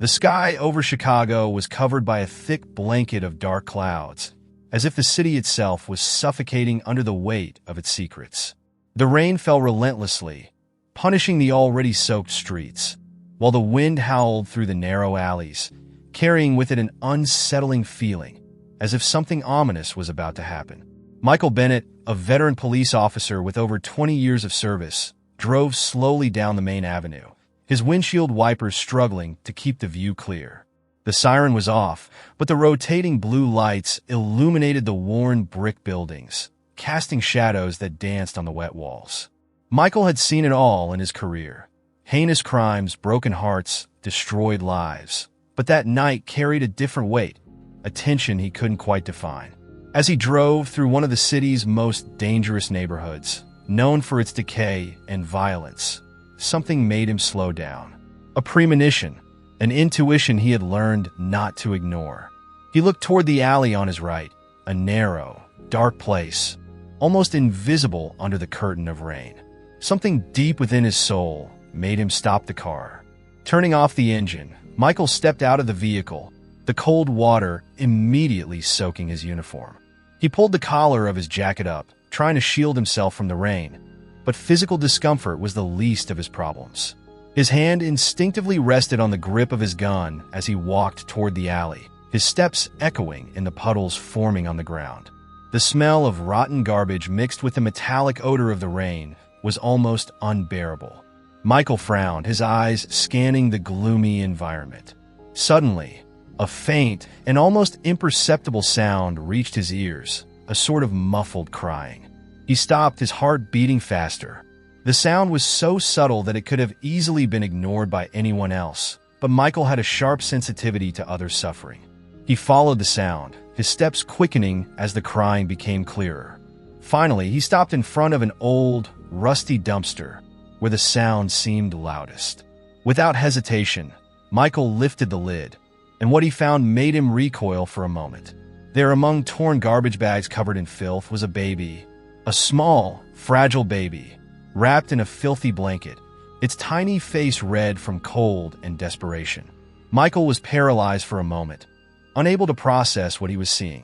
The sky over Chicago was covered by a thick blanket of dark clouds, as if the city itself was suffocating under the weight of its secrets. The rain fell relentlessly, punishing the already soaked streets, while the wind howled through the narrow alleys, carrying with it an unsettling feeling, as if something ominous was about to happen. Michael Bennett, a veteran police officer with over 20 years of service, drove slowly down the main avenue, his windshield wipers struggling to keep the view clear. The siren was off, but the rotating blue lights illuminated the worn brick buildings, casting shadows that danced on the wet walls. Michael had seen it all in his career. Heinous crimes, broken hearts, destroyed lives. But that night carried a different weight, a tension he couldn't quite define. As he drove through one of the city's most dangerous neighborhoods, known for its decay and violence, something made him slow down. A premonition, an intuition he had learned not to ignore. He looked toward the alley on his right, a narrow, dark place, almost invisible under the curtain of rain. Something deep within his soul made him stop the car. Turning off the engine, Michael stepped out of the vehicle, the cold water immediately soaking his uniform. He pulled the collar of his jacket up, trying to shield himself from the rain, but physical discomfort was the least of his problems. His hand instinctively rested on the grip of his gun as he walked toward the alley, his steps echoing in the puddles forming on the ground. The smell of rotten garbage mixed with the metallic odor of the rain was almost unbearable. Michael frowned, his eyes scanning the gloomy environment. Suddenly, a faint and almost imperceptible sound reached his ears, a sort of muffled crying. He stopped, his heart beating faster. The sound was so subtle that it could have easily been ignored by anyone else, but Michael had a sharp sensitivity to others' suffering. He followed the sound, his steps quickening as the crying became clearer. Finally, he stopped in front of an old, rusty dumpster where the sound seemed loudest. Without hesitation, Michael lifted the lid, and what he found made him recoil for a moment. There, among torn garbage bags covered in filth, was a baby. A small, fragile baby, wrapped in a filthy blanket, its tiny face red from cold and desperation. Michael was paralyzed for a moment, unable to process what he was seeing.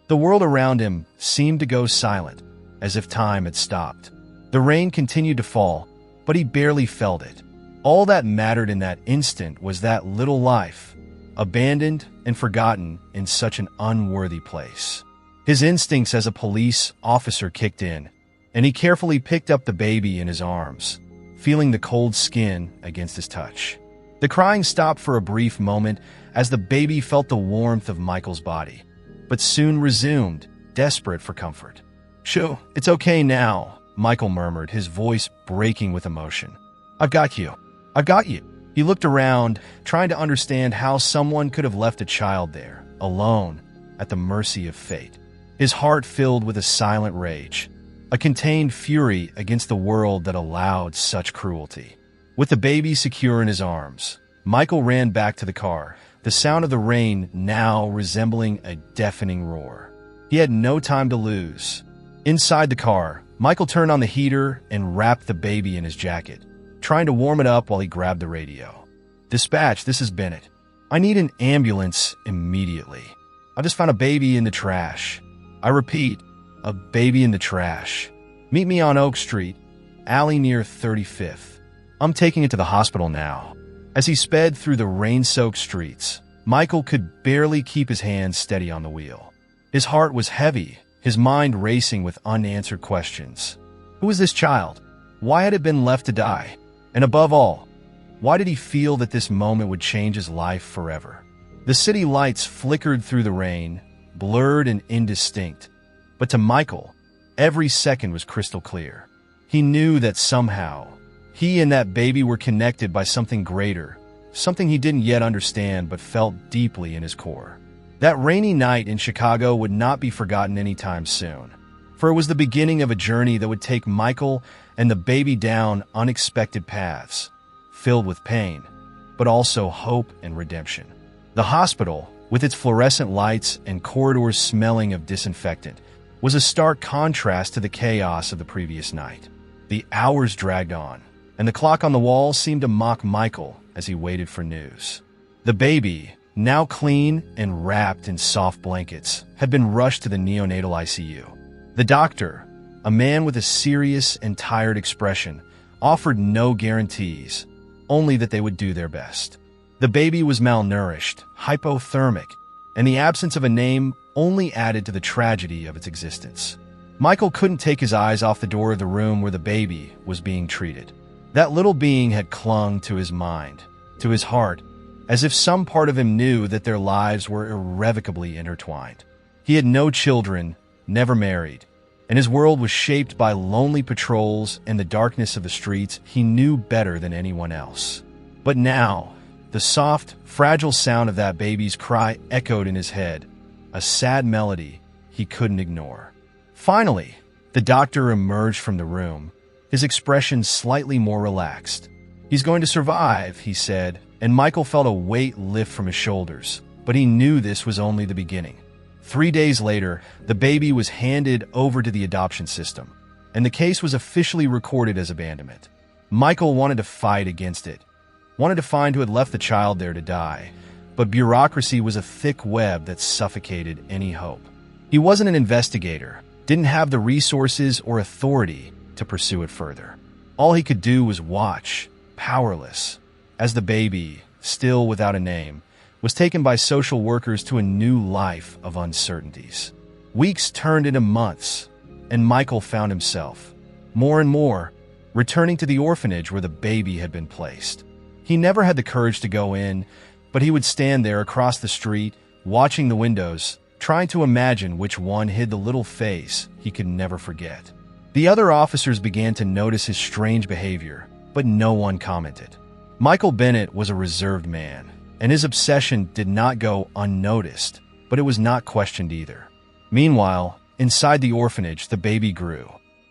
The world around him seemed to go silent, as if time had stopped. The rain continued to fall, but he barely felt it. All that mattered in that instant was that little life, abandoned and forgotten in such an unworthy place. His instincts as a police officer kicked in, and he carefully picked up the baby in his arms, feeling the cold skin against his touch. The crying stopped for a brief moment as the baby felt the warmth of Michael's body, but soon resumed, desperate for comfort. "Shoo, it's okay now," Michael murmured, his voice breaking with emotion. "I've got you. I've got you." He looked around, trying to understand how someone could have left a child there, alone, at the mercy of fate. His heart filled with a silent rage, a contained fury against the world that allowed such cruelty. With the baby secure in his arms, Michael ran back to the car, the sound of the rain now resembling a deafening roar. He had no time to lose. Inside the car, Michael turned on the heater and wrapped the baby in his jacket, trying to warm it up while he grabbed the radio. "Dispatch, this is Bennett. I need an ambulance immediately. I just found a baby in the trash. I repeat, a baby in the trash. Meet me on Oak Street, alley near 35th. I'm taking it to the hospital now." As he sped through the rain-soaked streets, Michael could barely keep his hands steady on the wheel. His heart was heavy, his mind racing with unanswered questions. Who was this child? Why had it been left to die? And above all, why did he feel that this moment would change his life forever? The city lights flickered through the rain, blurred and indistinct. But to Michael, every second was crystal clear. He knew that somehow, he and that baby were connected by something greater, something he didn't yet understand but felt deeply in his core. That rainy night in Chicago would not be forgotten anytime soon, for it was the beginning of a journey that would take Michael and the baby down unexpected paths, filled with pain, but also hope and redemption. The hospital, with its fluorescent lights and corridors smelling of disinfectant, was a stark contrast to the chaos of the previous night. The hours dragged on, and the clock on the wall seemed to mock Michael as he waited for news. The baby, now clean and wrapped in soft blankets, had been rushed to the neonatal ICU. The doctor, a man with a serious and tired expression, offered no guarantees, only that they would do their best. The baby was malnourished, hypothermic, and the absence of a name only added to the tragedy of its existence. Michael couldn't take his eyes off the door of the room where the baby was being treated. That little being had clung to his mind, to his heart, as if some part of him knew that their lives were irrevocably intertwined. He had no children, never married, and his world was shaped by lonely patrols and the darkness of the streets he knew better than anyone else. But now, the soft, fragile sound of that baby's cry echoed in his head, a sad melody he couldn't ignore. Finally, the doctor emerged from the room, his expression slightly more relaxed. "He's going to survive," he said, and Michael felt a weight lift from his shoulders, but he knew this was only the beginning. 3 days later, the baby was handed over to the adoption system, and the case was officially recorded as abandonment. Michael wanted to fight against it, wanted to find who had left the child there to die, but bureaucracy was a thick web that suffocated any hope. He wasn't an investigator, didn't have the resources or authority to pursue it further. All he could do was watch, powerless, as the baby, still without a name, was taken by social workers to a new life of uncertainties. Weeks turned into months, and Michael found himself, more and more, returning to the orphanage where the baby had been placed. He never had the courage to go in, but he would stand there across the street, watching the windows, trying to imagine which one hid the little face he could never forget. The other officers began to notice his strange behavior, but no one commented. Michael Bennett was a reserved man, and his obsession did not go unnoticed, but it was not questioned either. Meanwhile, inside the orphanage, the baby grew.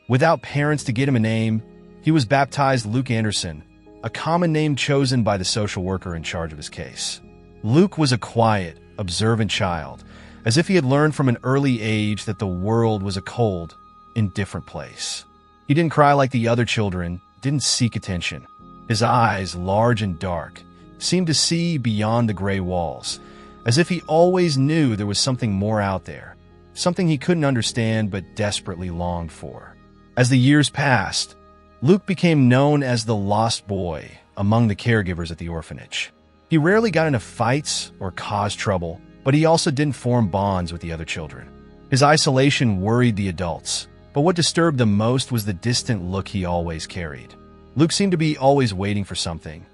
Without parents to get him a name, he was baptized Luke Anderson, a common name chosen by the social worker in charge of his case. Luke was a quiet, observant child, as if he had learned from an early age that the world was a cold, indifferent place. He didn't cry like the other children, didn't seek attention. His eyes, large and dark, seemed to see beyond the gray walls, as if he always knew there was something more out there, something he couldn't understand but desperately longed for. As the years passed, Luke became known as the lost boy among the caregivers at the orphanage. He rarely got into fights or caused trouble, but he also didn't form bonds with the other children. His isolation worried the adults, but what disturbed them most was the distant look he always carried. Luke seemed to be always waiting for something,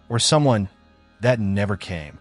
or someone, that never came.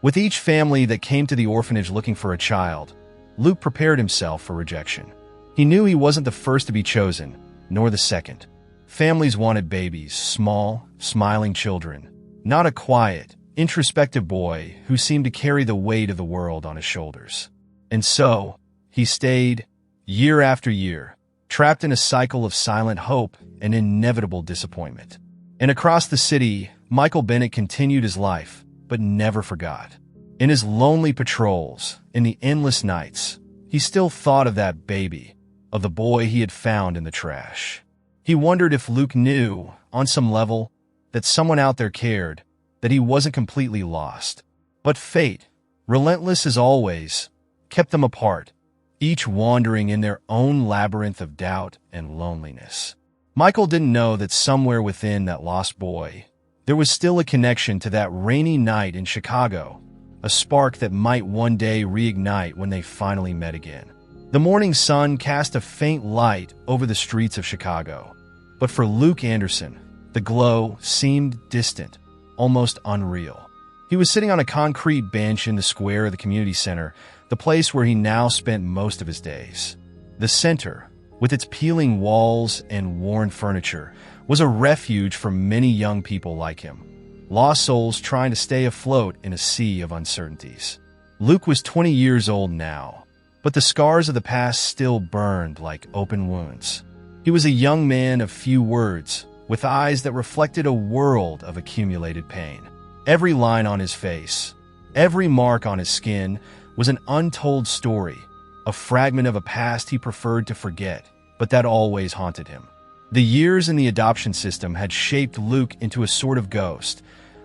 With each family that came to the orphanage looking for a child, Luke prepared himself for rejection. He knew he wasn't the first to be chosen, nor the second. Families wanted babies, small, smiling children, not a quiet, introspective boy who seemed to carry the weight of the world on his shoulders. And so, he stayed, year after year, trapped in a cycle of silent hope and inevitable disappointment. And across the city, Michael Bennett continued his life, but never forgot. In his lonely patrols, in the endless nights, he still thought of that baby, of the boy he had found in the trash. He wondered if Luke knew, on some level, that someone out there cared, that he wasn't completely lost. But fate, relentless as always, kept them apart, each wandering in their own labyrinth of doubt and loneliness. Michael didn't know that somewhere within that lost boy, there was still a connection to that rainy night in Chicago, a spark that might one day reignite when they finally met again. The morning sun cast a faint light over the streets of Chicago, but for Luke Anderson, the glow seemed distant, almost unreal. He was sitting on a concrete bench in the square of the community center, the place where he now spent most of his days. The center, with its peeling walls and worn furniture, was a refuge for many young people like him, lost souls trying to stay afloat in a sea of uncertainties. Luke was 20 years old now, but the scars of the past still burned like open wounds. He was a young man of few words, with eyes that reflected a world of accumulated pain. Every line on his face, every mark on his skin was an untold story, a fragment of a past he preferred to forget, but that always haunted him. The years in the adoption system had shaped Luke into a sort of ghost,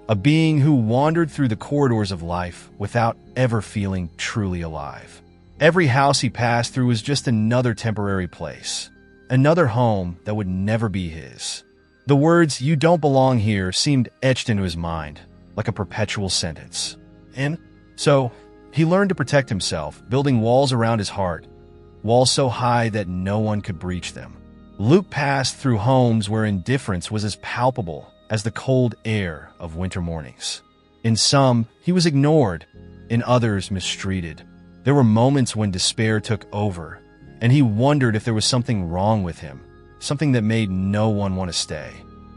a being who wandered through the corridors of life without ever feeling truly alive. Every house he passed through was just another temporary place, another home that would never be his. The words, "You don't belong here," seemed etched into his mind, like a perpetual sentence. And so, he learned to protect himself, building walls around his heart, walls so high that no one could breach them. Luke passed through homes where indifference was as palpable as the cold air of winter mornings. In some, he was ignored, in others, mistreated. There were moments when despair took over, and he wondered if there was something wrong with him, something that made no one want to stay.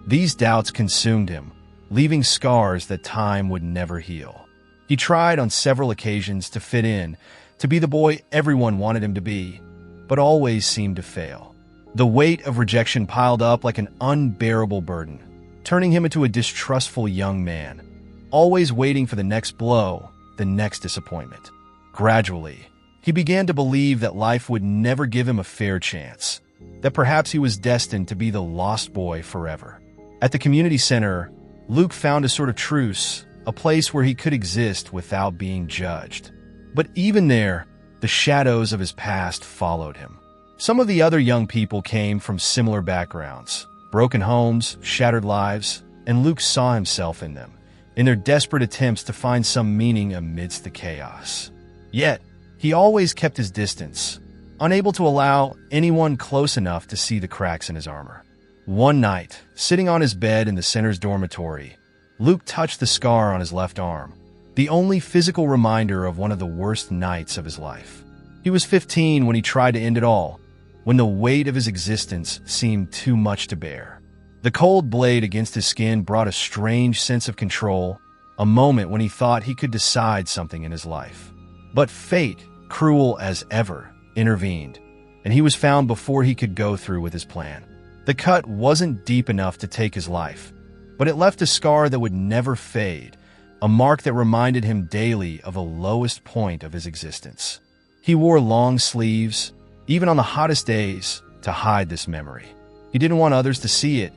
These doubts consumed him, leaving scars that time would never heal. He tried on several occasions to fit in, to be the boy everyone wanted him to be, but always seemed to fail. The weight of rejection piled up like an unbearable burden, turning him into a distrustful young man, always waiting for the next blow, the next disappointment. Gradually, he began to believe that life would never give him a fair chance, that perhaps he was destined to be the lost boy forever. At the community center, Luke found a sort of truce, a place where he could exist without being judged. But even there, the shadows of his past followed him. Some of the other young people came from similar backgrounds, broken homes, shattered lives, and Luke saw himself in them, in their desperate attempts to find some meaning amidst the chaos. Yet, he always kept his distance, unable to allow anyone close enough to see the cracks in his armor. One night, sitting on his bed in the center's dormitory, Luke touched the scar on his left arm, the only physical reminder of one of the worst nights of his life. He was 15 when he tried to end it all, when the weight of his existence seemed too much to bear. The cold blade against his skin brought a strange sense of control, a moment when he thought he could decide something in his life. But fate, cruel as ever, intervened, and he was found before he could go through with his plan. The cut wasn't deep enough to take his life, but it left a scar that would never fade, a mark that reminded him daily of the lowest point of his existence. He wore long sleeves, even on the hottest days, to hide this memory. He didn't want others to see it,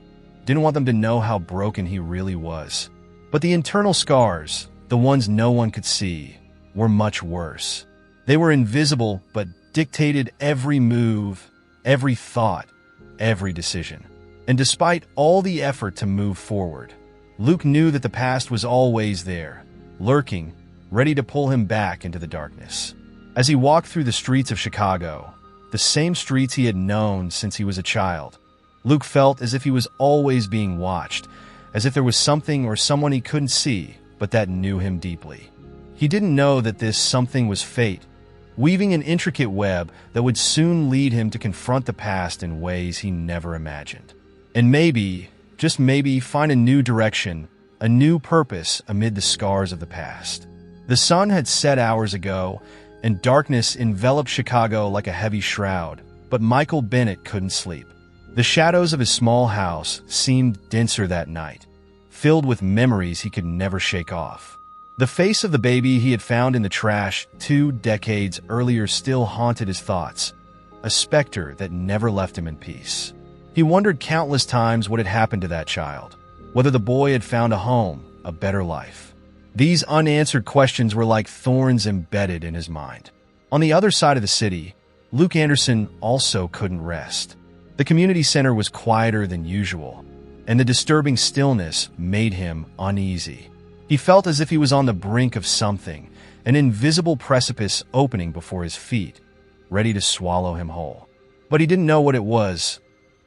didn't want them to know how broken he really was. But the internal scars, the ones no one could see, were much worse. They were invisible, but dictated every move, every thought, every decision. And despite all the effort to move forward, Luke knew that the past was always there, lurking, ready to pull him back into the darkness. As he walked through the streets of Chicago, the same streets he had known since he was a child, Luke felt as if he was always being watched, as if there was something or someone he couldn't see, but that knew him deeply. He didn't know that this something was fate, weaving an intricate web that would soon lead him to confront the past in ways he never imagined. And maybe, just maybe, find a new direction, a new purpose amid the scars of the past. The sun had set hours ago, and darkness enveloped Chicago like a heavy shroud, but Michael Bennett couldn't sleep. The shadows of his small house seemed denser that night, filled with memories he could never shake off. The face of the baby he had found in the trash 2 decades earlier still haunted his thoughts, a specter that never left him in peace. He wondered countless times what had happened to that child, whether the boy had found a home, a better life. These unanswered questions were like thorns embedded in his mind. On the other side of the city, Luke Anderson also couldn't rest. The community center was quieter than usual, and the disturbing stillness made him uneasy. He felt as if he was on the brink of something, an invisible precipice opening before his feet, ready to swallow him whole. But he didn't know what it was,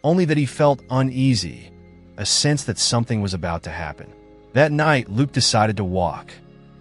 only that he felt uneasy, a sense that something was about to happen. That night, Luke decided to walk.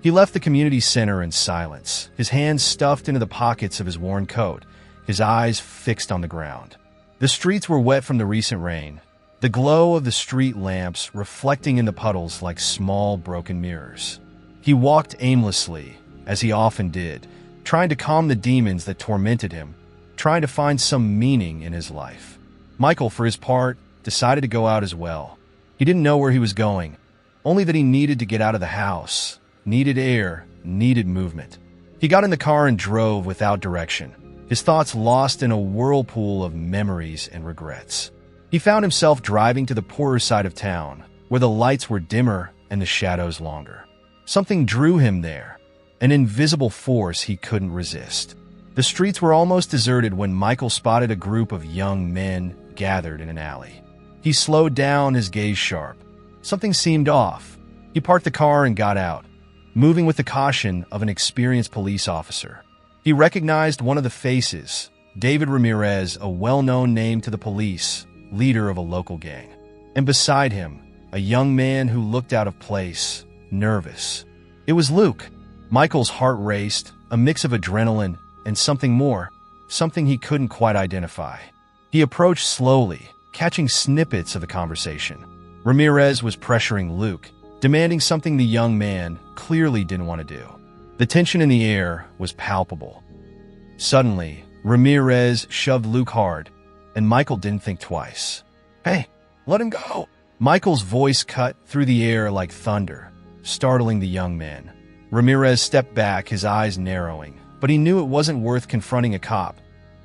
He left the community center in silence, his hands stuffed into the pockets of his worn coat, his eyes fixed on the ground. The streets were wet from the recent rain, the glow of the street lamps reflecting in the puddles like small broken mirrors. He walked aimlessly, as he often did, trying to calm the demons that tormented him, trying to find some meaning in his life. Michael, for his part, decided to go out as well. He didn't know where he was going, only that he needed to get out of the house, needed air, needed movement. He got in the car and drove without direction, his thoughts lost in a whirlpool of memories and regrets. He found himself driving to the poorer side of town, where the lights were dimmer and the shadows longer. Something drew him there, an invisible force he couldn't resist. The streets were almost deserted when Michael spotted a group of young men gathered in an alley. He slowed down, his gaze sharp. Something seemed off. He parked the car and got out, moving with the caution of an experienced police officer. He recognized one of the faces, David Ramirez, a well-known name to the police, leader of a local gang. And beside him, a young man who looked out of place, nervous. It was Luke. Michael's heart raced, a mix of adrenaline and something more, something he couldn't quite identify. He approached slowly, catching snippets of the conversation. Ramirez was pressuring Luke, demanding something the young man clearly didn't want to do. The tension in the air was palpable. Suddenly, Ramirez shoved Luke hard, and Michael didn't think twice. "Hey, let him go!" Michael's voice cut through the air like thunder, startling the young man. Ramirez stepped back, his eyes narrowing, but he knew it wasn't worth confronting a cop,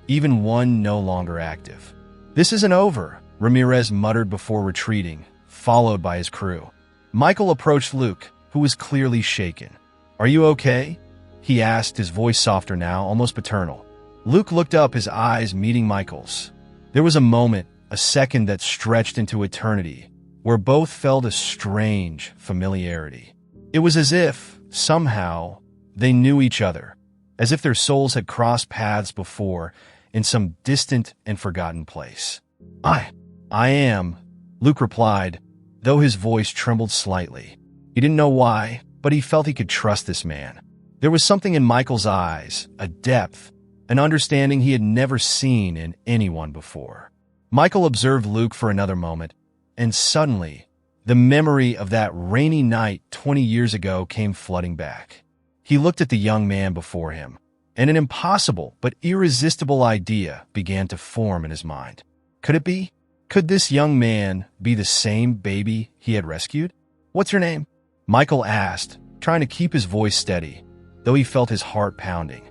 even one no longer active. "This isn't over," Ramirez muttered before retreating, followed by his crew. Michael approached Luke, who was clearly shaken. "Are you okay?" he asked, his voice softer now, almost paternal. Luke looked up, his eyes meeting Michael's. There was a moment, a second that stretched into eternity, where both felt a strange familiarity. It was as if, somehow, they knew each other, as if their souls had crossed paths before in some distant and forgotten place. I am," Luke replied, though his voice trembled slightly. He didn't know why, but he felt he could trust this man. There was something in Michael's eyes, a depth, an understanding he had never seen in anyone before. Michael observed Luke for another moment, and suddenly, the memory of that rainy night 20 years ago came flooding back. He looked at the young man before him, and an impossible but irresistible idea began to form in his mind. Could it be? Could this young man be the same baby he had rescued? "What's your name?" Michael asked, trying to keep his voice steady, though he felt his heart pounding.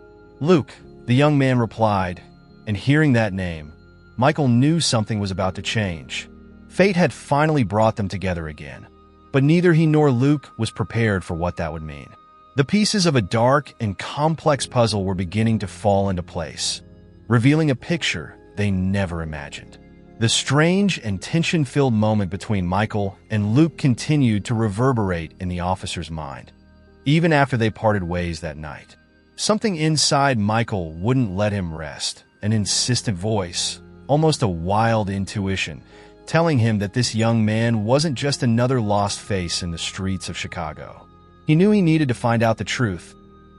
"Luke," the young man replied, and hearing that name, Michael knew something was about to change. Fate had finally brought them together again, but neither he nor Luke was prepared for what that would mean. The pieces of a dark and complex puzzle were beginning to fall into place, revealing a picture they never imagined. The strange and tension-filled moment between Michael and Luke continued to reverberate in the officer's mind, even after they parted ways that night. Something inside Michael wouldn't let him rest, an insistent voice, almost a wild intuition, telling him that this young man wasn't just another lost face in the streets of Chicago. He knew he needed to find out the truth,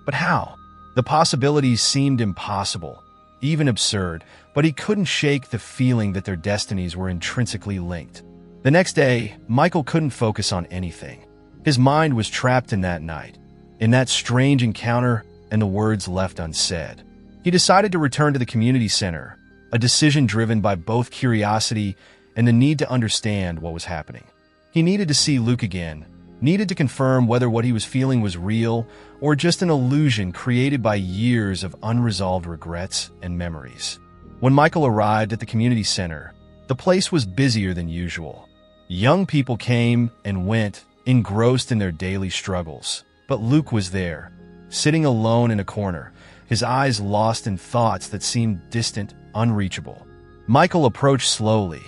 but how? The possibilities seemed impossible, even absurd, but he couldn't shake the feeling that their destinies were intrinsically linked. The next day, Michael couldn't focus on anything. His mind was trapped in that night, in that strange encounter and the words left unsaid. He decided to return to the community center, a decision driven by both curiosity and the need to understand what was happening. He needed to see Luke again, needed to confirm whether what he was feeling was real or just an illusion created by years of unresolved regrets and memories. When Michael arrived at the community center, the place was busier than usual. Young people came and went, engrossed in their daily struggles. But Luke was there, sitting alone in a corner, his eyes lost in thoughts that seemed distant, unreachable. Michael approached slowly,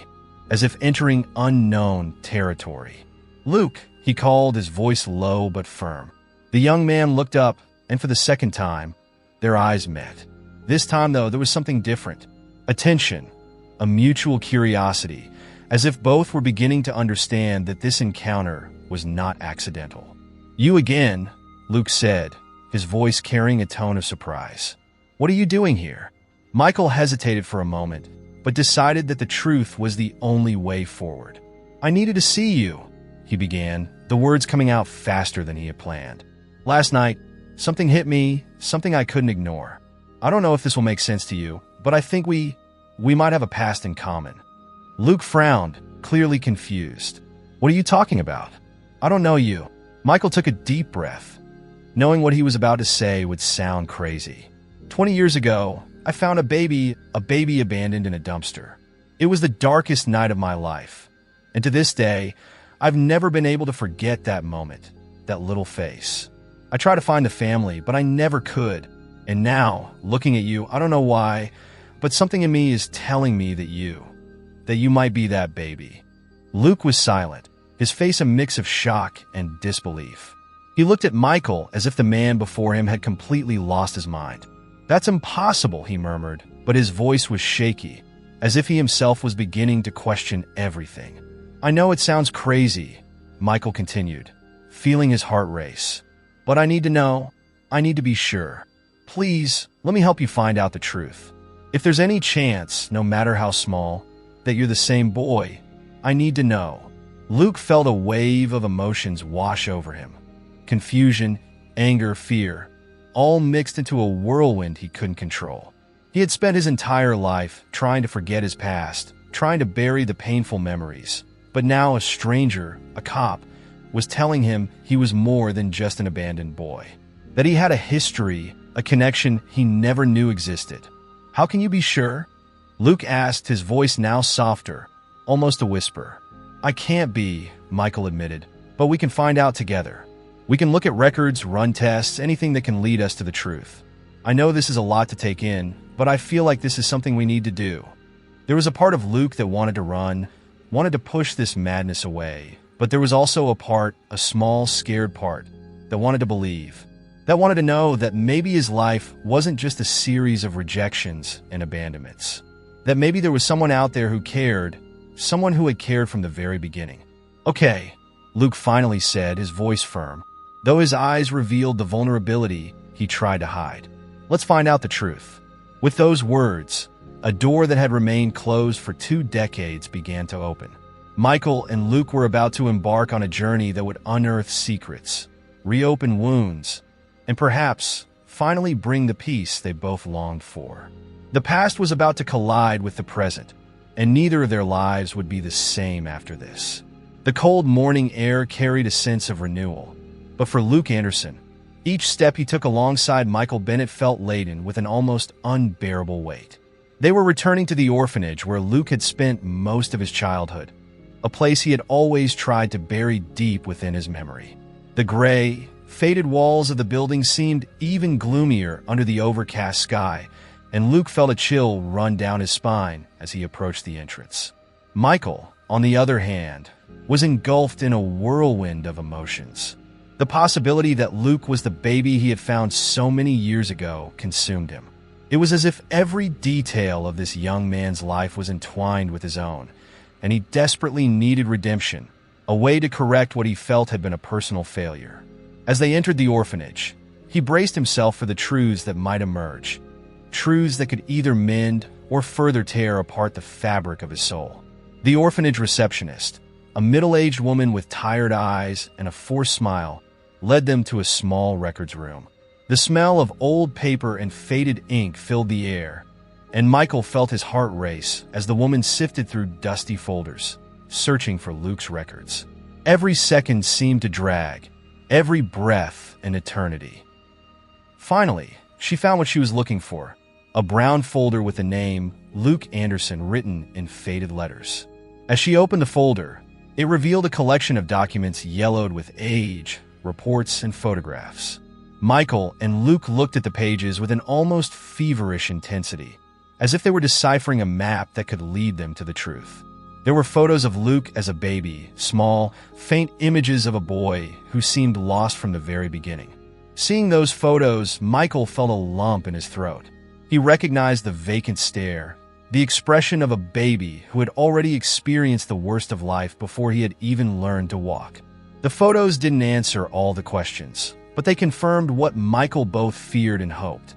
as if entering unknown territory. "Luke," he called, his voice low but firm. The young man looked up, and for the second time, their eyes met. This time, though, there was something different. A tension, a mutual curiosity, as if both were beginning to understand that this encounter was not accidental. "You again," Luke said, his voice carrying a tone of surprise. "What are you doing here?" Michael hesitated for a moment, but decided that the truth was the only way forward. "I needed to see you," he began, the words coming out faster than he had planned. "Last night, something hit me, something I couldn't ignore. I don't know if this will make sense to you, but I think we might have a past in common." Luke frowned, clearly confused. "What are you talking about?" "I don't know you." Michael took a deep breath, knowing what he was about to say would sound crazy. 20 years ago, I found a baby abandoned in a dumpster. It was the darkest night of my life, and to this day, I've never been able to forget that moment, that little face. I tried to find the family, but I never could. And now, looking at you, I don't know why, but something in me is telling me that you might be that baby." Luke was silent, his face a mix of shock and disbelief. He looked at Michael as if the man before him had completely lost his mind. "That's impossible," he murmured, but his voice was shaky, as if he himself was beginning to question everything. "I know it sounds crazy," Michael continued, feeling his heart race. "But I need to know. I need to be sure. Please, let me help you find out the truth. If there's any chance, no matter how small, that you're the same boy, I need to know." Luke felt a wave of emotions wash over him. Confusion, anger, fear, all mixed into a whirlwind he couldn't control. He had spent his entire life trying to forget his past, trying to bury the painful memories. But now a stranger, a cop, was telling him he was more than just an abandoned boy. That he had a history, a connection he never knew existed. "How can you be sure?" Luke asked, his voice now softer, almost a whisper. "I can't be," Michael admitted, "but we can find out together. We can look at records, run tests, anything that can lead us to the truth. I know this is a lot to take in, but I feel like this is something we need to do." There was a part of Luke that wanted to run, wanted to push this madness away, but there was also a small, scared part, that wanted to believe, that wanted to know that maybe his life wasn't just a series of rejections and abandonments, that maybe there was someone out there who cared, someone who had cared from the very beginning. "Okay," Luke finally said, his voice firm, though his eyes revealed the vulnerability he tried to hide. "Let's find out the truth." With those words, a door that had remained closed for 2 decades began to open. Michael and Luke were about to embark on a journey that would unearth secrets, reopen wounds, and perhaps finally bring the peace they both longed for. The past was about to collide with the present, and neither of their lives would be the same after this. The cold morning air carried a sense of renewal, but for Luke Anderson, each step he took alongside Michael Bennett felt laden with an almost unbearable weight. They were returning to the orphanage where Luke had spent most of his childhood, a place he had always tried to bury deep within his memory. The gray, faded walls of the building seemed even gloomier under the overcast sky, and Luke felt a chill run down his spine as he approached the entrance. Michael, on the other hand, was engulfed in a whirlwind of emotions. The possibility that Luke was the baby he had found so many years ago consumed him. It was as if every detail of this young man's life was entwined with his own, and he desperately needed redemption, a way to correct what he felt had been a personal failure. As they entered the orphanage, he braced himself for the truths that might emerge, truths that could either mend or further tear apart the fabric of his soul. The orphanage receptionist, a middle-aged woman with tired eyes and a forced smile, led them to a small records room. The smell of old paper and faded ink filled the air, and Michael felt his heart race as the woman sifted through dusty folders, searching for Luke's records. Every second seemed to drag, every breath an eternity. Finally, she found what she was looking for, a brown folder with the name Luke Anderson written in faded letters. As she opened the folder, it revealed a collection of documents yellowed with age, reports, and photographs. Michael and Luke looked at the pages with an almost feverish intensity, as if they were deciphering a map that could lead them to the truth. There were photos of Luke as a baby, small, faint images of a boy who seemed lost from the very beginning. Seeing those photos, Michael felt a lump in his throat. He recognized the vacant stare, the expression of a baby who had already experienced the worst of life before he had even learned to walk. The photos didn't answer all the questions, but they confirmed what Michael both feared and hoped,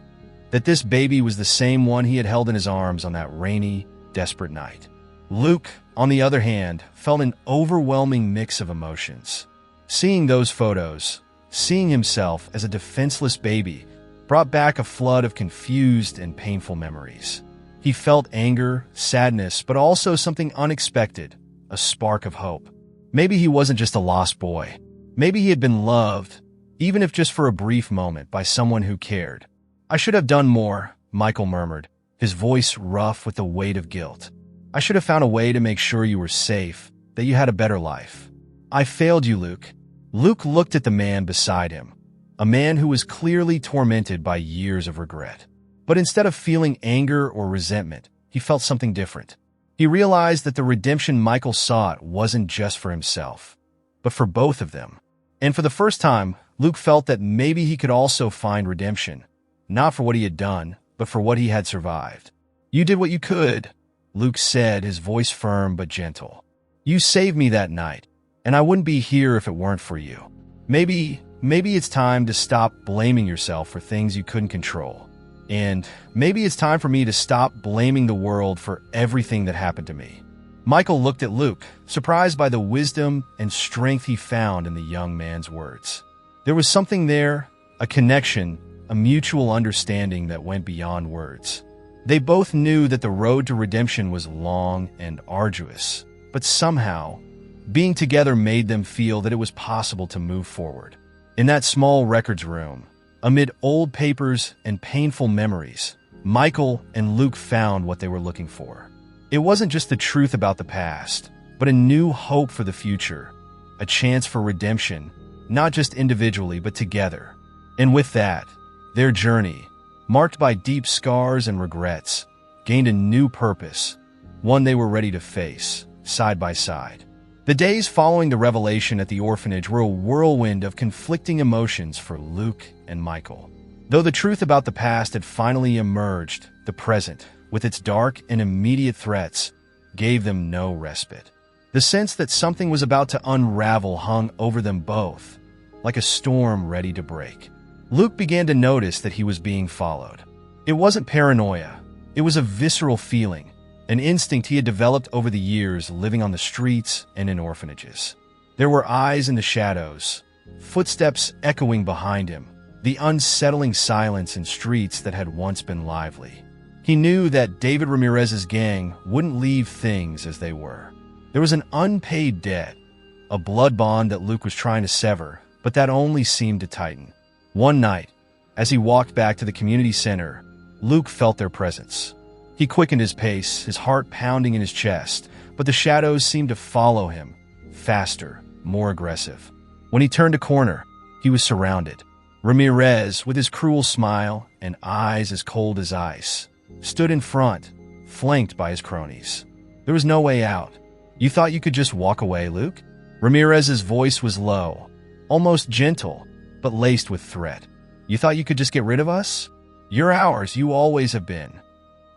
that this baby was the same one he had held in his arms on that rainy, desperate night. Luke, on the other hand, felt an overwhelming mix of emotions. Seeing those photos, seeing himself as a defenseless baby, brought back a flood of confused and painful memories. He felt anger, sadness, but also something unexpected, a spark of hope. Maybe he wasn't just a lost boy. Maybe he had been loved, even if just for a brief moment, by someone who cared. "I should have done more," Michael murmured, his voice rough with the weight of guilt. "I should have found a way to make sure you were safe, that you had a better life." I failed you, Luke. Luke looked at the man beside him, a man who was clearly tormented by years of regret. But instead of feeling anger or resentment, he felt something different. He realized that the redemption Michael sought wasn't just for himself, but for both of them. And for the first time, Luke felt that maybe he could also find redemption, not for what he had done, but for what he had survived. You did what you could, Luke said, his voice firm but gentle. You saved me that night, and I wouldn't be here if it weren't for you. Maybe it's time to stop blaming yourself for things you couldn't control. And maybe it's time for me to stop blaming the world for everything that happened to me. Michael looked at Luke, surprised by the wisdom and strength he found in the young man's words. There was something there, a connection, a mutual understanding that went beyond words. They both knew that the road to redemption was long and arduous, but somehow, being together made them feel that it was possible to move forward. In that small records room, amid old papers and painful memories, Michael and Luke found what they were looking for. It wasn't just the truth about the past, but a new hope for the future, a chance for redemption, not just individually, but together. And with that, their journey, marked by deep scars and regrets, gained a new purpose, one they were ready to face, side by side. The days following the revelation at the orphanage were a whirlwind of conflicting emotions for Luke and Michael. Though the truth about the past had finally emerged, the present, with its dark and immediate threats, gave them no respite. The sense that something was about to unravel hung over them both, like a storm ready to break. Luke began to notice that he was being followed. It wasn't paranoia. It was a visceral feeling, an instinct he had developed over the years living on the streets and in orphanages. There were eyes in the shadows, footsteps echoing behind him, the unsettling silence in streets that had once been lively. He knew that David Ramirez's gang wouldn't leave things as they were. There was an unpaid debt, a blood bond that Luke was trying to sever, but that only seemed to tighten. One night, as he walked back to the community center, Luke felt their presence. He quickened his pace, his heart pounding in his chest, but the shadows seemed to follow him, faster, more aggressive. When he turned a corner, he was surrounded. Ramirez, with his cruel smile and eyes as cold as ice, stood in front, flanked by his cronies. There was no way out. You thought you could just walk away, Luke? Ramirez's voice was low, almost gentle, but laced with threat. You thought you could just get rid of us? You're ours, you always have been.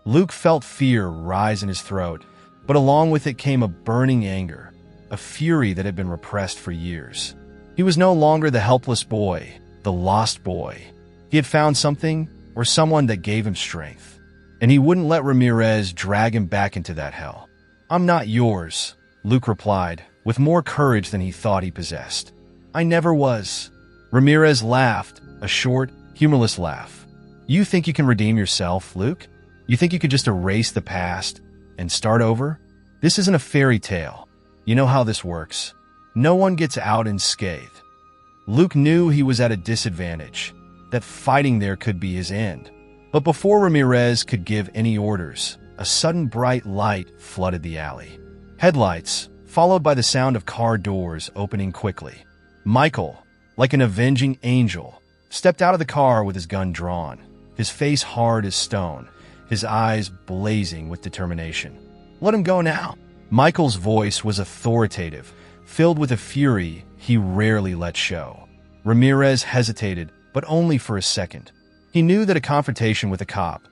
Luke felt fear rise in his throat, but along with it came a burning anger, a fury that had been repressed for years. He was no longer the helpless boy, the lost boy. He had found something or someone that gave him strength, and he wouldn't let Ramirez drag him back into that hell. I'm not yours, Luke replied, with more courage than he thought he possessed. I never was. Ramirez laughed, a short, humorless laugh. You think you can redeem yourself, Luke? You think you could just erase the past and start over? This isn't a fairy tale. You know how this works. No one gets out unscathed. Luke knew he was at a disadvantage, that fighting there could be his end. But before Ramirez could give any orders, a sudden bright light flooded the alley. Headlights, followed by the sound of car doors opening quickly. Michael, like an avenging angel, stepped out of the car with his gun drawn, his face hard as stone, his eyes blazing with determination. Let him go now. Michael's voice was authoritative, filled with a fury he rarely let show. Ramirez hesitated, but only for a second. He knew that a confrontation with a cop,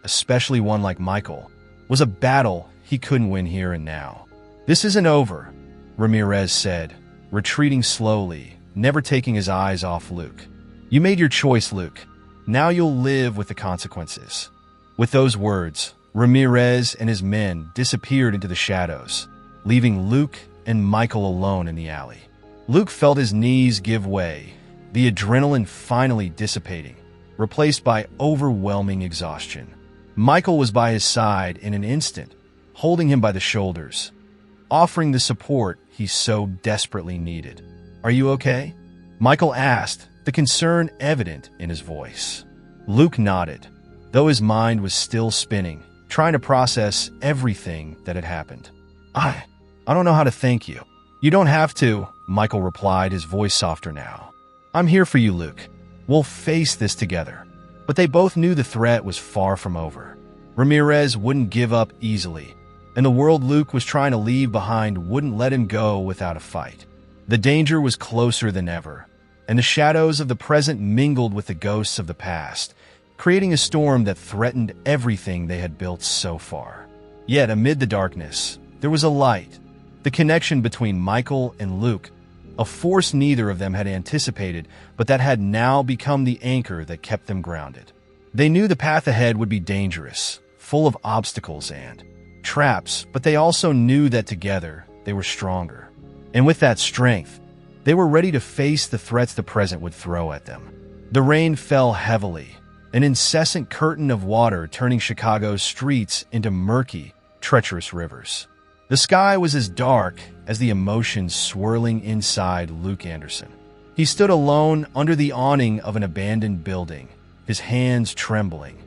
especially one like Michael, was a battle he couldn't win here and now. This isn't over, Ramirez said, retreating slowly, never taking his eyes off Luke. You made your choice, Luke. Now you'll live with the consequences. With those words, Ramirez and his men disappeared into the shadows, leaving Luke and Michael alone in the alley. Luke felt his knees give way, the adrenaline finally dissipating, replaced by overwhelming exhaustion. Michael was by his side in an instant, holding him by the shoulders, offering the support he so desperately needed. Are you okay? Michael asked, the concern evident in his voice. Luke nodded, though his mind was still spinning, trying to process everything that had happened. I don't know how to thank you. You don't have to, Michael replied, his voice softer now. "I'm here for you, Luke. We'll face this together." But they both knew the threat was far from over. Ramirez wouldn't give up easily, and the world Luke was trying to leave behind wouldn't let him go without a fight. The danger was closer than ever, and the shadows of the present mingled with the ghosts of the past, creating a storm that threatened everything they had built so far. Yet amid the darkness, there was a light, the connection between Michael and Luke, a force neither of them had anticipated, but that had now become the anchor that kept them grounded. They knew the path ahead would be dangerous, full of obstacles and traps, but they also knew that together they were stronger. And with that strength, they were ready to face the threats the present would throw at them. The rain fell heavily, an incessant curtain of water turning Chicago's streets into murky, treacherous rivers. The sky was as dark as the emotions swirling inside Luke Anderson. He stood alone under the awning of an abandoned building, his hands trembling,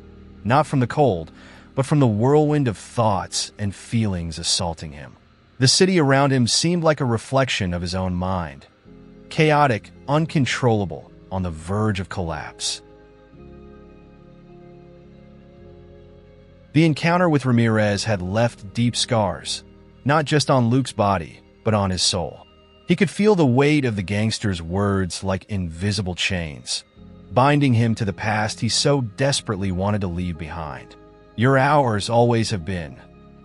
not from the cold, but from the whirlwind of thoughts and feelings assaulting him. The city around him seemed like a reflection of his own mind, chaotic, uncontrollable, on the verge of collapse. The encounter with Ramirez had left deep scars, not just on Luke's body, but on his soul. He could feel the weight of the gangster's words like invisible chains, binding him to the past he so desperately wanted to leave behind. "Your hours always have been."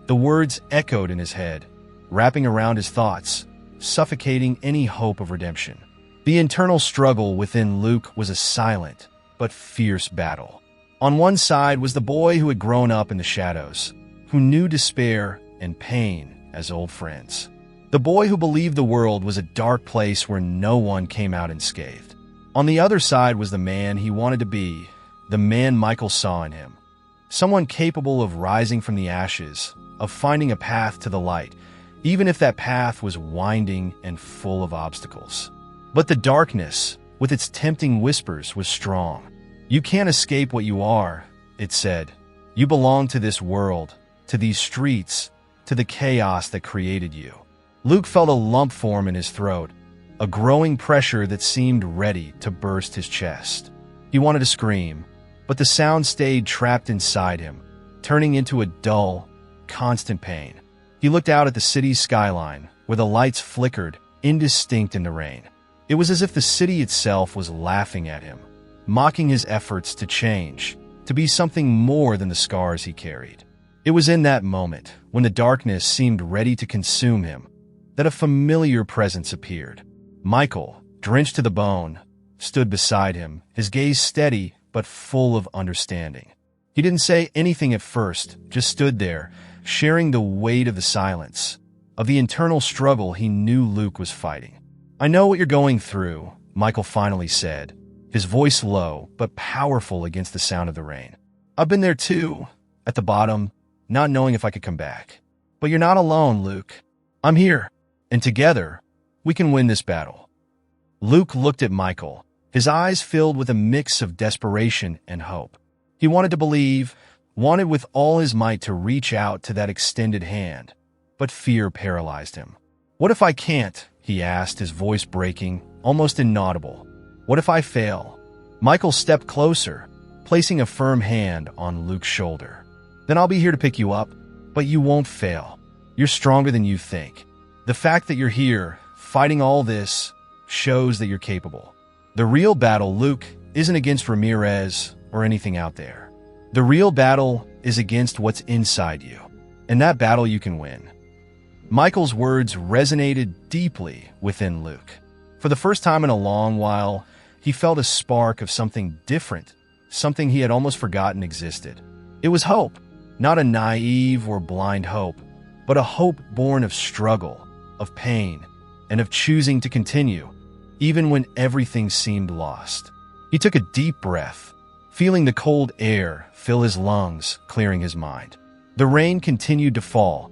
The words echoed in his head, wrapping around his thoughts, suffocating any hope of redemption. The internal struggle within Luke was a silent but fierce battle. On one side was the boy who had grown up in the shadows, who knew despair and pain as old friends. The boy who believed the world was a dark place where no one came out unscathed. On the other side was the man he wanted to be, the man Michael saw in him. Someone capable of rising from the ashes, of finding a path to the light, even if that path was winding and full of obstacles. But the darkness, with its tempting whispers, was strong. "You can't escape what you are," it said. "You belong to this world, to these streets, to the chaos that created you." Luke felt a lump form in his throat, a growing pressure that seemed ready to burst his chest. He wanted to scream, but the sound stayed trapped inside him, turning into a dull, constant pain. He looked out at the city's skyline, where the lights flickered, indistinct in the rain. It was as if the city itself was laughing at him, mocking his efforts to change, to be something more than the scars he carried. It was in that moment, when the darkness seemed ready to consume him, that a familiar presence appeared. Michael, drenched to the bone, stood beside him, his gaze steady but full of understanding. He didn't say anything at first, just stood there, sharing the weight of the silence, of the internal struggle he knew Luke was fighting. "I know what you're going through," Michael finally said, his voice low but powerful against the sound of the rain. "I've been there too, at the bottom, not knowing if I could come back. But you're not alone, Luke. I'm here, and together, we can win this battle." Luke looked at Michael, his eyes filled with a mix of desperation and hope. He wanted to believe, wanted with all his might to reach out to that extended hand, but fear paralyzed him. "What if I can't?" he asked, his voice breaking, almost inaudible. "What if I fail?" Michael stepped closer, placing a firm hand on Luke's shoulder. "Then I'll be here to pick you up, but you won't fail. You're stronger than you think. The fact that you're here, fighting all this, shows that you're capable. The real battle, Luke, isn't against Ramirez or anything out there. The real battle is against what's inside you, and that battle you can win." Michael's words resonated deeply within Luke. For the first time in a long while, he felt a spark of something different, something he had almost forgotten existed. It was hope, not a naive or blind hope, but a hope born of struggle, of pain, and of choosing to continue, even when everything seemed lost. He took a deep breath, feeling the cold air fill his lungs, clearing his mind. The rain continued to fall,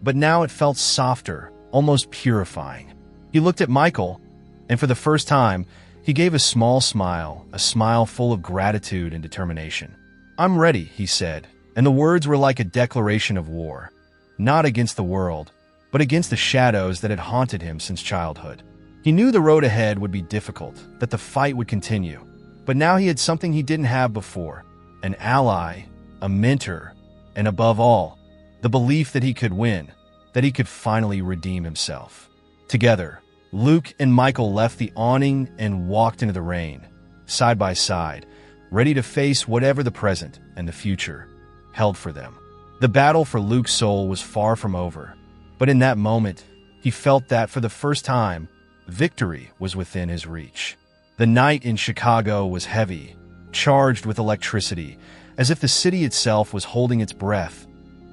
but now it felt softer, almost purifying. He looked at Michael, and for the first time, he gave a small smile, a smile full of gratitude and determination. "I'm ready," he said, and the words were like a declaration of war, not against the world, but against the shadows that had haunted him since childhood. He knew the road ahead would be difficult, that the fight would continue. But now he had something he didn't have before: an ally, a mentor, and above all, the belief that he could win, that he could finally redeem himself. Together, Luke and Michael left the awning and walked into the rain, side by side, ready to face whatever the present and the future held for them. The battle for Luke's soul was far from over, but in that moment, he felt that for the first time, victory was within his reach. The night in Chicago was heavy, charged with electricity, as if the city itself was holding its breath,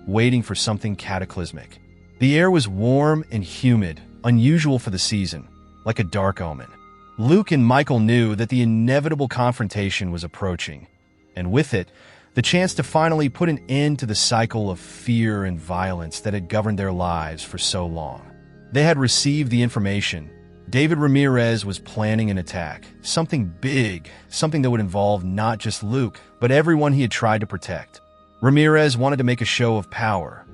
waiting for something cataclysmic. The air was warm and humid, unusual for the season, like a dark omen. Luke and Michael knew that the inevitable confrontation was approaching, and with it, the chance to finally put an end to the cycle of fear and violence that had governed their lives for so long. They had received the information. David Ramirez was planning an attack, something big, something that would involve not just Luke, but everyone he had tried to protect. Ramirez wanted to make a show of power,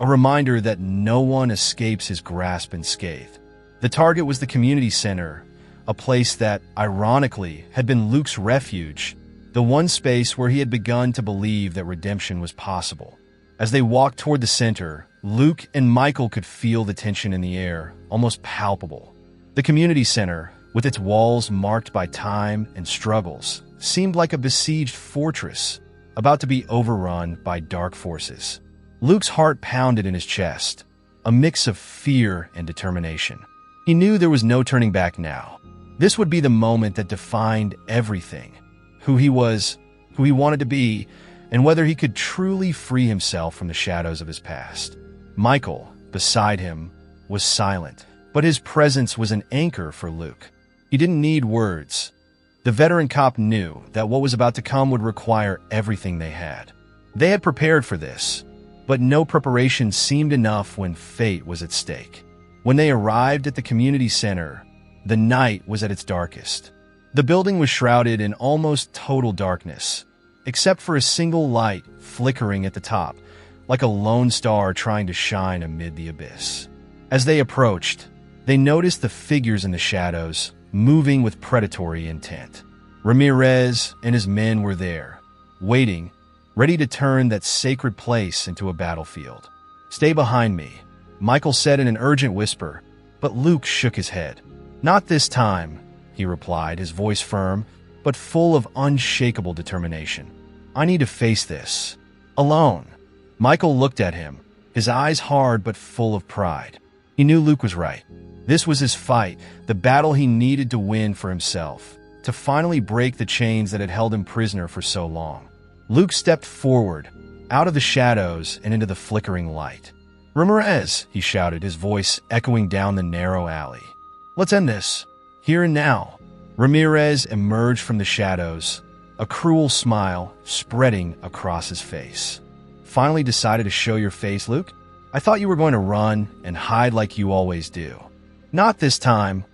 a reminder that no one escapes his grasp unscathed. The target was the community center, a place that, ironically, had been Luke's refuge, the one space where he had begun to believe that redemption was possible. As they walked toward the center, Luke and Michael could feel the tension in the air, almost palpable. The community center, with its walls marked by time and struggles, seemed like a besieged fortress, about to be overrun by dark forces. Luke's heart pounded in his chest, a mix of fear and determination. He knew there was no turning back now. This would be the moment that defined everything: who he was, who he wanted to be, and whether he could truly free himself from the shadows of his past. Michael, beside him, was silent, but his presence was an anchor for Luke. He didn't need words. The veteran cop knew that what was about to come would require everything they had. They had prepared for this, but no preparation seemed enough when fate was at stake. When they arrived at the community center, the night was at its darkest. The building was shrouded in almost total darkness, except for a single light flickering at the top, like a lone star trying to shine amid the abyss. As they approached, they noticed the figures in the shadows, moving with predatory intent. Ramirez and his men were there, waiting, ready to turn that sacred place into a battlefield. "Stay behind me," Michael said in an urgent whisper, but Luke shook his head. "Not this time," he replied, his voice firm, but full of unshakable determination. "I need to face this. Alone." Michael looked at him, his eyes hard but full of pride. He knew Luke was right. This was his fight, the battle he needed to win for himself, to finally break the chains that had held him prisoner for so long. Luke stepped forward, out of the shadows and into the flickering light. "Ramirez," he shouted, his voice echoing down the narrow alley. "Let's end this, here and now." Ramirez emerged from the shadows, a cruel smile spreading across his face. "Finally decided to show your face, Luke? I thought you were going to run and hide like you always do." "Not this time,"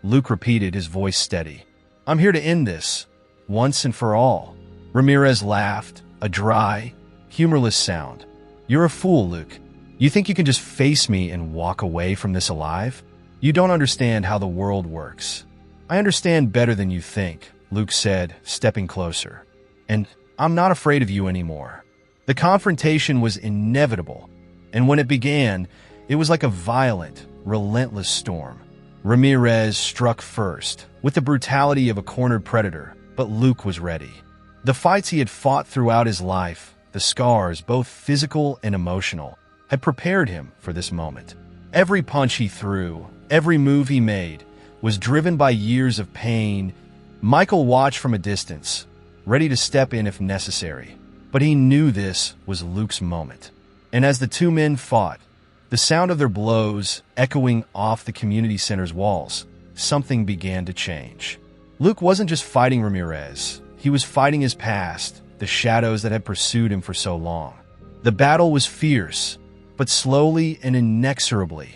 Luke repeated, his voice steady. "I'm here to end this, once and for all." Ramirez laughed, a dry, humorless sound. "You're a fool, Luke. You think you can just face me and walk away from this alive? You don't understand how the world works." "I understand better than you think," Luke said, stepping closer. "And I'm not afraid of you anymore." The confrontation was inevitable, and when it began, it was like a violent, relentless storm. Ramirez struck first, with the brutality of a cornered predator, but Luke was ready. The fights he had fought throughout his life, the scars, both physical and emotional, had prepared him for this moment. Every punch he threw, every move he made, was driven by years of pain. Michael watched from a distance, ready to step in if necessary, but he knew this was Luke's moment. And as the two men fought, the sound of their blows echoing off the community center's walls, something began to change. Luke wasn't just fighting Ramirez. He was fighting his past, the shadows that had pursued him for so long. The battle was fierce, but slowly and inexorably,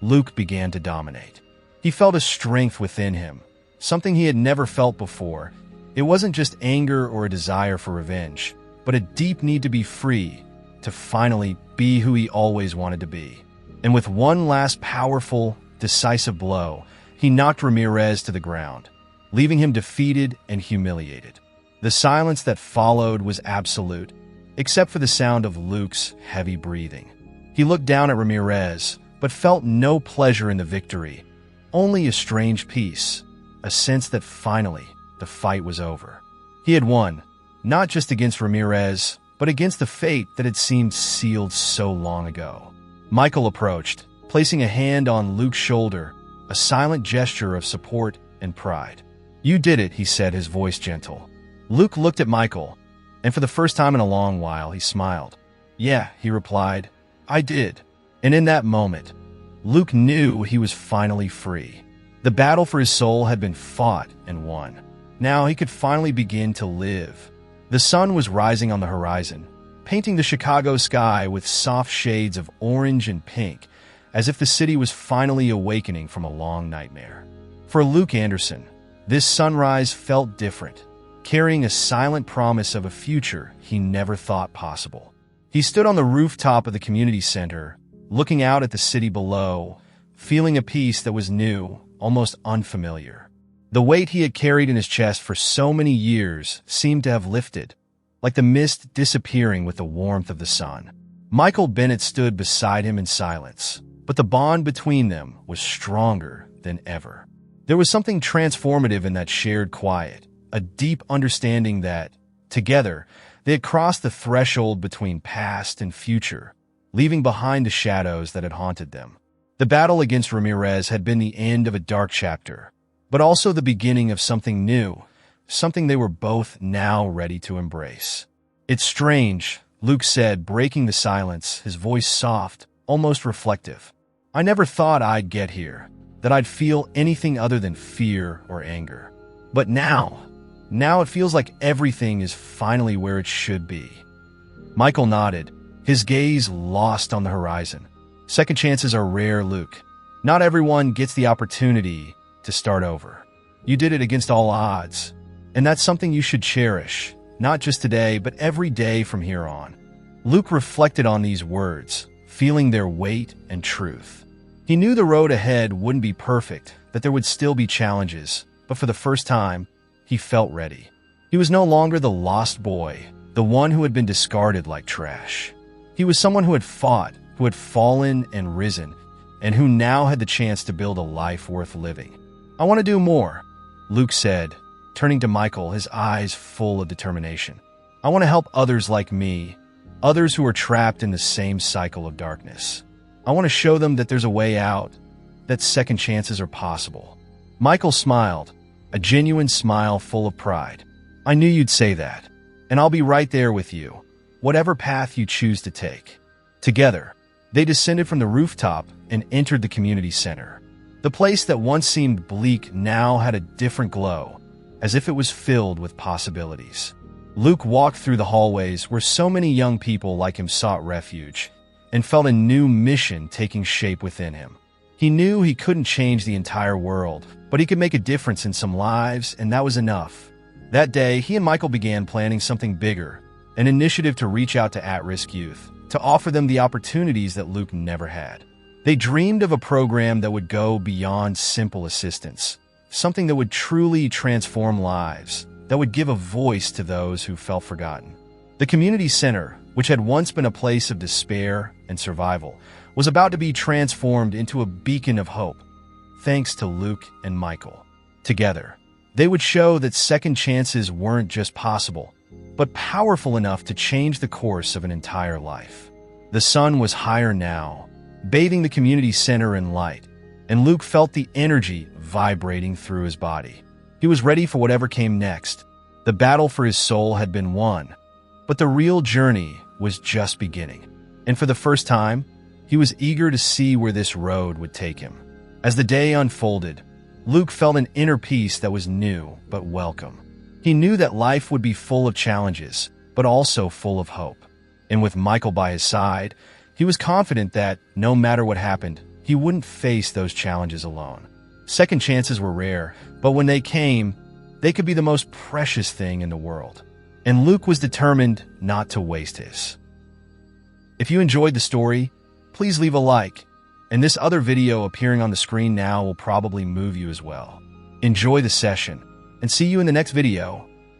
Luke began to dominate. He felt a strength within him, something he had never felt before. It wasn't just anger or a desire for revenge, but a deep need to be free, to finally be who he always wanted to be. And with one last powerful, decisive blow, he knocked Ramirez to the ground, leaving him defeated and humiliated. The silence that followed was absolute, except for the sound of Luke's heavy breathing. He looked down at Ramirez, but felt no pleasure in the victory, only a strange peace, a sense that finally the fight was over. He had won, not just against Ramirez, but against the fate that had seemed sealed so long ago. Michael approached, placing a hand on Luke's shoulder, a silent gesture of support and pride. "You did it," he said, his voice gentle. Luke looked at Michael, and for the first time in a long while, he smiled. "Yeah," he replied, "I did." And in that moment, Luke knew he was finally free. The battle for his soul had been fought and won. Now he could finally begin to live. The sun was rising on the horizon, painting the Chicago sky with soft shades of orange and pink, as if the city was finally awakening from a long nightmare. For Luke Anderson, this sunrise felt different, carrying a silent promise of a future he never thought possible. He stood on the rooftop of the community center, looking out at the city below, feeling a peace that was new, almost unfamiliar. The weight he had carried in his chest for so many years seemed to have lifted, like the mist disappearing with the warmth of the sun. Michael Bennett stood beside him in silence, but the bond between them was stronger than ever. There was something transformative in that shared quiet, a deep understanding that, together, they had crossed the threshold between past and future, leaving behind the shadows that had haunted them. The battle against Ramirez had been the end of a dark chapter, but also the beginning of something new, something they were both now ready to embrace. "It's strange," Luke said, breaking the silence, his voice soft, almost reflective. "I never thought I'd get here, that I'd feel anything other than fear or anger. But now it feels like everything is finally where it should be." Michael nodded, his gaze lost on the horizon. "Second chances are rare, Luke. Not everyone gets the opportunity to start over. You did it against all odds, and that's something you should cherish, not just today, but every day from here on." Luke reflected on these words, feeling their weight and truth. He knew the road ahead wouldn't be perfect, that there would still be challenges, but for the first time, he felt ready. He was no longer the lost boy, the one who had been discarded like trash. He was someone who had fought, who had fallen and risen, and who now had the chance to build a life worth living. "I want to do more," Luke said, turning to Michael, his eyes full of determination. "I want to help others like me, others who are trapped in the same cycle of darkness. I want to show them that there's a way out, that second chances are possible." Michael smiled, a genuine smile full of pride. "I knew you'd say that, and I'll be right there with you, whatever path you choose to take." Together, they descended from the rooftop and entered the community center. The place that once seemed bleak now had a different glow, as if it was filled with possibilities. Luke walked through the hallways where so many young people like him sought refuge, and felt a new mission taking shape within him. He knew he couldn't change the entire world, but he could make a difference in some lives, and that was enough. That day, he and Michael began planning something bigger, an initiative to reach out to at-risk youth, to offer them the opportunities that Luke never had. They dreamed of a program that would go beyond simple assistance, something that would truly transform lives, that would give a voice to those who felt forgotten. The community center, which had once been a place of despair and survival, was about to be transformed into a beacon of hope, thanks to Luke and Michael. Together, they would show that second chances weren't just possible, but powerful enough to change the course of an entire life. The sun was higher now, bathing the community center in light, and Luke felt the energy vibrating through his body. He was ready for whatever came next. The battle for his soul had been won, but the real journey was just beginning. And for the first time, he was eager to see where this road would take him. As the day unfolded, Luke felt an inner peace that was new but welcome. He knew that life would be full of challenges, but also full of hope. And with Michael by his side, he was confident that, no matter what happened, he wouldn't face those challenges alone. Second chances were rare, but when they came, they could be the most precious thing in the world. And Luke was determined not to waste his. If you enjoyed the story, please leave a like, And this other video appearing on the screen now will probably move you as well. Enjoy the session, and see you in the next video.